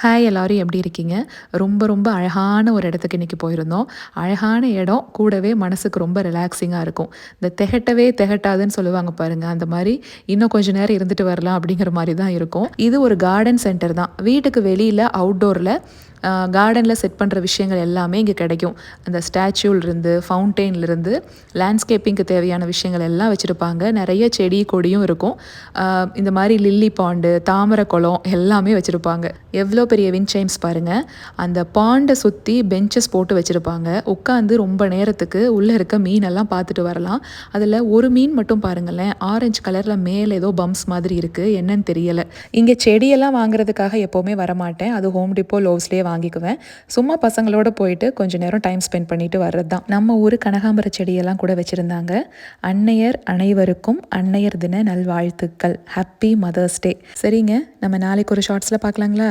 Hi எல்லாரும் எப்படி இருக்கீங்க? ரொம்ப ரொம்ப அழகான ஒரு இடத்துக்கு இன்னைக்கு போயிருந்தோம். அழகான இடம், கூடவே மனசுக்கு ரொம்ப ரிலாக்ஸிங்கா இருக்கும். இந்த தெகட்டவே தெகட்டாதுன்னு சொல்லுவாங்க பாருங்க, அந்த மாரி இன்னும் கொஞ்ச நேரம் இருந்துட்டு வரலாம் அப்படிங்கிற மாரி தான் இருக்கும். இது ஒரு கார்டன் சென்டர் தான். வீட்டுக்கு வெளியில அவுட்டோர்ல கார்டன்ல செட் பண்ற விஷயங்கள் எல்லாமே இங்க கிடைக்கும். அந்த ஸ்டாச்சுலருந்து, ஃபவுண்டெயின்லருந்து, லேண்ட்ஸ்கேப்பிங்க்கு தேவையான விஷயங்கள் எல்லாம் வச்சிருப்பாங்க. நெறைய செடி, கொடியும் இருக்கும். இந்த மாரி லில்லி பாண்டு, தாமரை குளம் எல்லாமே வச்சிருப்பாங்க. எவ்வளோ பெரிய விண்ட் சைம்ஸ் பாருங்க. அந்த பாண்ட சுத்தி பெஞ்சஸ் போட்டு வச்சிருப்பாங்க. உட்காந்து ரொம்ப நேரத்துக்கு உள்ள இருக்க மீனெல்லாம் பார்த்துட்டு வரலாம். அதுல ஒரு மீன் மட்டும் பாருங்களேன், ஆரஞ்சு கலர்ல மேல ஏதோ பம்ப்ஸ் மாதிரி இருக்கு. என்னன்னு தெரியல. இங்க செடியெல்லாம் வாங்குறதுக்காக எப்பவுமே வரமாட்டேன். அது ஹோம் டிப்போ, லோவ்ஸ்லயே வாங்கிக்குவேன். சும்மா பசங்களோட போயிட்டு கொஞ்ச நேரம் டைம் ஸ்பெண்ட் பண்ணிட்டு வர்றது தான். நம்ம ஊரு கனகாம்பர செடியெல்லாம் கூட வச்சிருந்தாங்க. அன்னையர் அனைவருக்கும் அன்னையர் தின நல்வாழ்த்துக்கள். Happy mother's day. சரிங்க, நம்ம நாளைக்கு ஒரு ஷார்ட்ஸ்ல பார்க்கலாங்களா?